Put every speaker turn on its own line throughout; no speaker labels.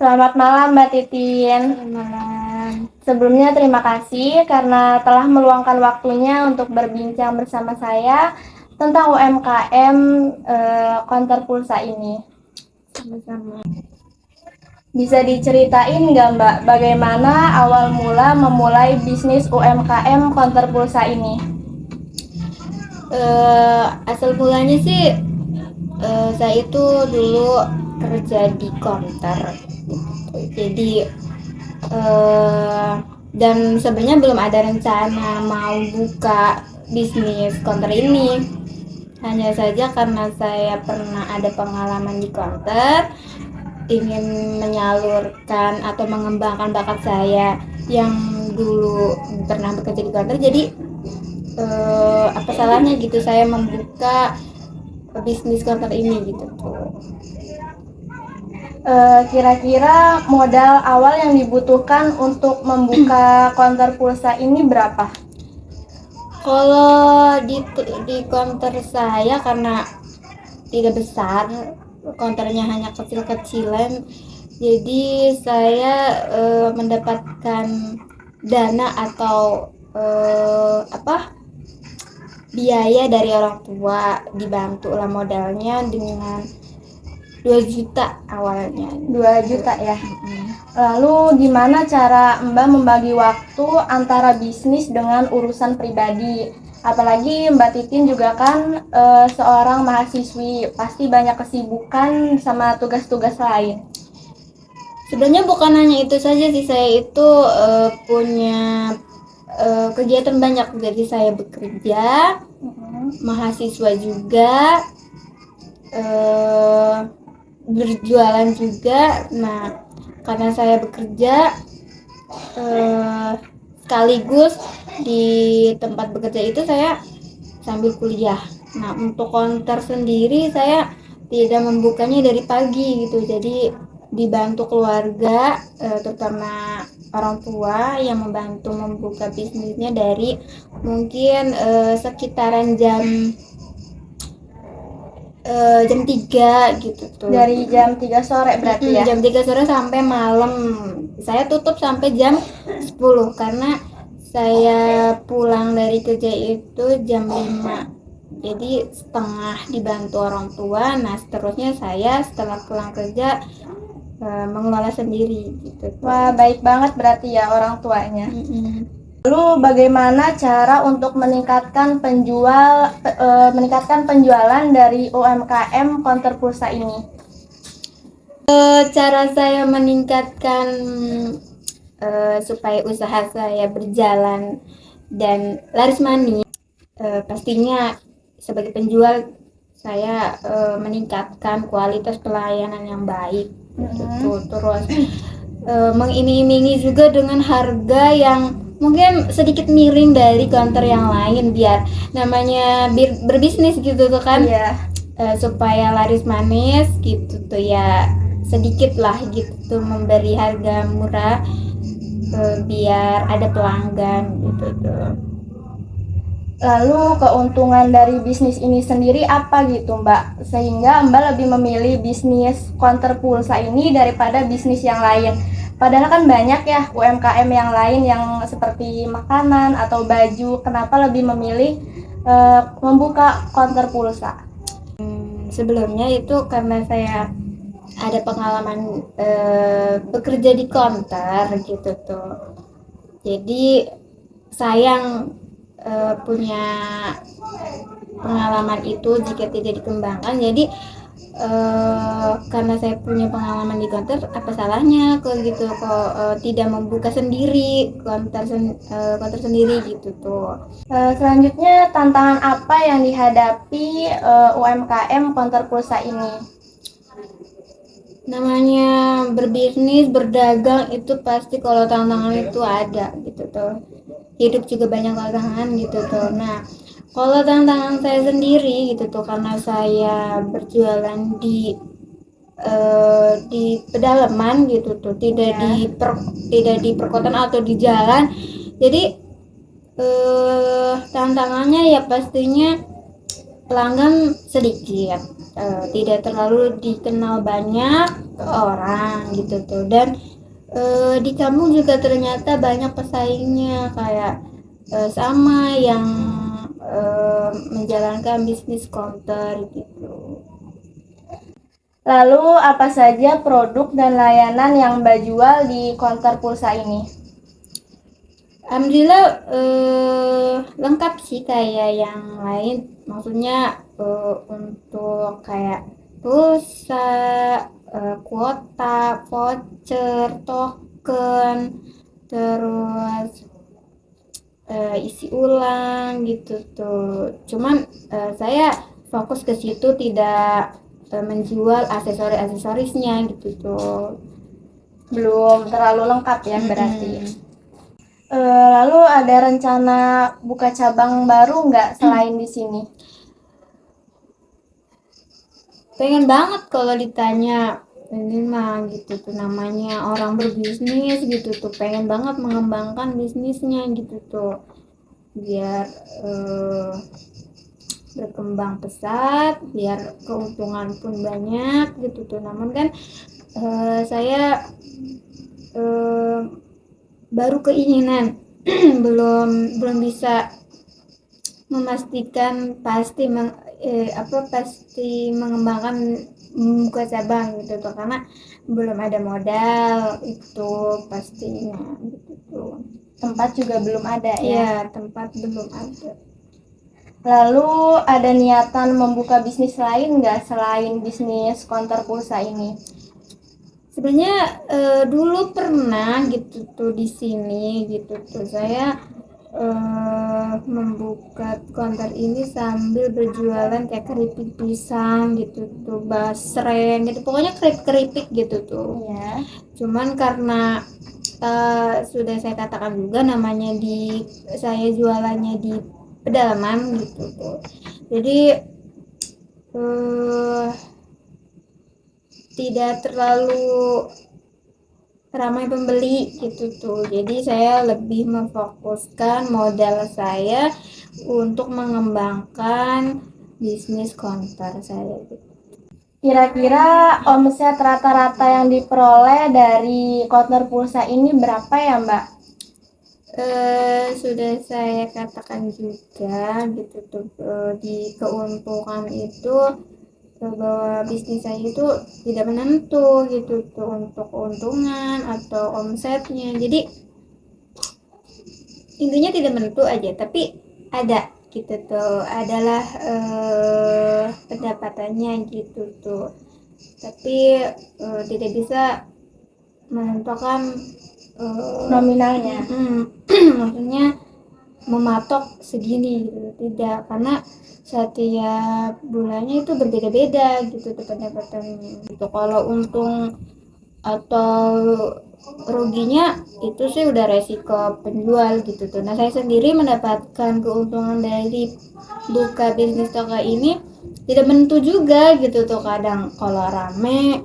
Selamat malam Mbak Titin.
Selamat malam.
Sebelumnya terima kasih karena telah meluangkan waktunya untuk berbincang bersama saya tentang UMKM Konter Pulsa ini.
Sama-sama.
Bisa diceritain nggak Mbak bagaimana awal mula memulai bisnis UMKM Konter Pulsa ini?
Asal mulanya sih saya itu dulu kerja di konter gitu. Jadi dan sebenarnya belum ada rencana mau buka bisnis konter ini. Hanya saja karena saya pernah ada pengalaman di konter, ingin menyalurkan atau mengembangkan bakat saya yang dulu pernah bekerja di konter, jadi apa salahnya gitu saya membuka bisnis konter ini gitu tuh.
Kira-kira modal awal yang dibutuhkan untuk membuka konter pulsa ini berapa?
Kalau di konter saya karena tidak besar, konternya hanya kecil-kecilan, jadi saya mendapatkan dana atau biaya dari orang tua, dibantu lah modalnya dengan 2 juta awalnya.
2 juta ya. Lalu gimana cara Mbak membagi waktu antara bisnis dengan urusan pribadi? Apalagi Mbak Titin juga kan seorang mahasiswi, pasti banyak kesibukan sama tugas-tugas lain.
Sebenarnya bukan hanya itu saja sih, saya itu punya kegiatan banyak. Jadi saya bekerja, mahasiswa juga, berjualan juga. Nah, karena saya bekerja sekaligus di tempat bekerja itu saya sambil kuliah. Nah, untuk konter sendiri saya tidak membukanya dari pagi gitu, jadi dibantu keluarga, terutama orang tua yang membantu membuka bisnisnya dari mungkin sekitaran jam 3 gitu tuh.
Dari jam 3 sore berarti ya?
Jam 3 sore sampai malam. Saya tutup sampai jam 10 karena saya pulang dari kerja itu jam 5. Jadi setengah dibantu orang tua. Nah, seterusnya saya setelah pulang kerja mengelola sendiri gitu.
Wah, baik banget berarti ya orang tuanya. Lalu bagaimana cara untuk meningkatkan penjualan dari UMKM Konter Pulsa ini?
Cara saya meningkatkan supaya usaha saya berjalan dan laris manis, pastinya sebagai penjual saya meningkatkan kualitas pelayanan yang baik gitu. Terus mengiming-imingi juga dengan harga yang mungkin sedikit miring dari counter yang lain, biar namanya berbisnis gitu tuh kan. Supaya laris manis gitu tuh ya, sedikit lah gitu tuh memberi harga murah biar ada pelanggan gitu tuh.
Lalu keuntungan dari bisnis ini sendiri apa gitu Mbak? Sehingga Mbak lebih memilih bisnis konter pulsa ini daripada bisnis yang lain. Padahal kan banyak ya UMKM yang lain yang seperti makanan atau baju. Kenapa lebih memilih membuka konter pulsa?
Sebelumnya itu karena saya ada pengalaman bekerja di konter gitu tuh. Jadi sayang punya pengalaman itu jika tidak dikembangkan. Jadi karena saya punya pengalaman di konter, apa salahnya kok gitu, kok tidak membuka sendiri konter sendiri gitu tuh.
Selanjutnya tantangan apa yang dihadapi UMKM Konter Pulsa ini?
Namanya berbisnis, berdagang itu pasti kalau tantangan itu ada gitu tuh. Hidup juga banyak tantangan gitu tuh. Nah, kalau tantangan saya sendiri gitu tuh, karena saya berjualan di pedalaman gitu tuh, tidak di perkotaan atau di jalan. Jadi tantangannya ya pastinya pelanggan sedikit. tidak terlalu dikenal banyak orang gitu tuh. Dan di kampung juga ternyata banyak pesaingnya kayak sama yang menjalankan bisnis counter gitu.
Lalu apa saja produk dan layanan yang Mbak jual di konter pulsa ini?
Alhamdulillah lengkap sih kayak yang lain. Maksudnya untuk kayak pulsa, kuota, voucher, token, terus isi ulang gitu tuh. Cuman saya fokus ke situ, tidak menjual aksesorisnya gitu tuh.
Belum terlalu lengkap ya berarti.
Mm-mm.
Lalu ada rencana buka cabang baru nggak selain di sini?
Pengen banget kalau ditanya, ini mah gitu tuh, namanya orang berbisnis gitu tuh, pengen banget mengembangkan bisnisnya gitu tuh, biar berkembang pesat, biar keuntungan pun banyak gitu tuh. Namun kan saya baru keinginan, belum bisa memastikan pasti mengembangkan buka cabang gitu tuh, karena belum ada modal itu pastinya gitu tuh.
Tempat juga belum ada ya.
Ya, tempat belum ada.
Lalu ada niatan membuka bisnis lain nggak selain bisnis konter pulsa ini?
Sebenarnya dulu pernah gitu tuh di sini gitu tuh, saya membuka konter ini sambil berjualan kayak keripik pisang gitu tuh, basreng gitu, pokoknya keripik gitu tuh.
Ya.
Cuman karena sudah saya katakan juga, namanya saya jualannya di pedalaman gitu tuh, jadi tidak terlalu ramai pembeli gitu tuh. Jadi saya lebih memfokuskan modal saya untuk mengembangkan bisnis konter saya gitu.
Kira-kira omset rata-rata yang diperoleh dari konter pulsa ini berapa ya Mbak?
Sudah saya katakan juga gitu tuh, di keuntungan itu, bahwa bisnis saya itu tidak menentu gitu tuh untuk keuntungan atau omsetnya. Jadi intinya tidak menentu aja, tapi ada gitu tuh, adalah pendapatannya gitu tuh, tapi tidak bisa menentukan
Nominalnya.
maksudnya mematok segini gitu, tidak, karena setiap bulannya itu berbeda-beda gitu tuh pendapatannya gitu. Kalau untung atau ruginya itu sih udah resiko penjual gitu tuh. Nah, saya sendiri mendapatkan keuntungan dari buka bisnis toko ini tidak menentu juga gitu tuh. Kadang kalau rame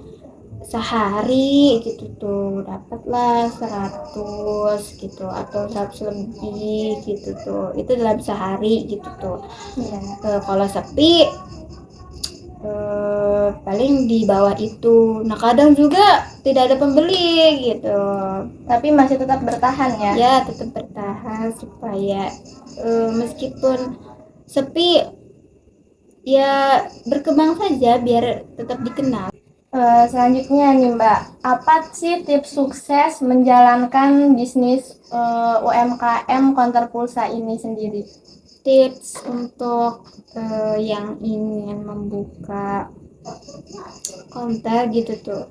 sehari gitu tuh dapatlah 100 gitu atau 100 lebih gitu tuh, itu dalam sehari gitu tuh. Kalau sepi paling di bawah itu. Nah, kadang juga tidak ada pembeli gitu,
Tapi masih tetap bertahan ya?
ya tetap bertahan supaya meskipun sepi ya berkembang saja biar tetap dikenal.
Selanjutnya nih Mbak, apa sih tips sukses menjalankan bisnis UMKM konter pulsa ini sendiri?
Tips untuk yang ingin membuka konter gitu tuh,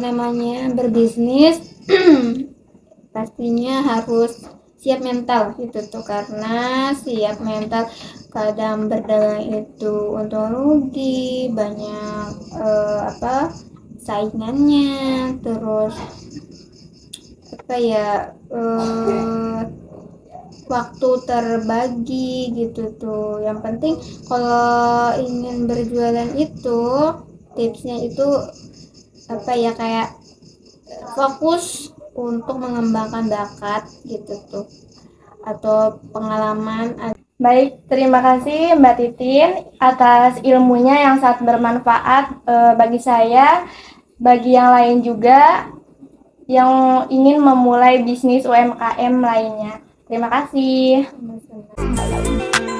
namanya berbisnis pastinya harus siap mental gitu tuh, karena siap mental, kadang berdagang itu untung rugi, banyak saingannya, terus waktu terbagi gitu tuh. Yang penting kalau ingin berjualan itu, tipsnya itu kayak fokus untuk mengembangkan bakat gitu tuh, atau pengalaman
Baik, terima kasih Mbak Titin atas ilmunya yang sangat bermanfaat bagi saya, bagi yang lain juga yang ingin memulai bisnis UMKM lainnya. Terima kasih.
Sama-sama.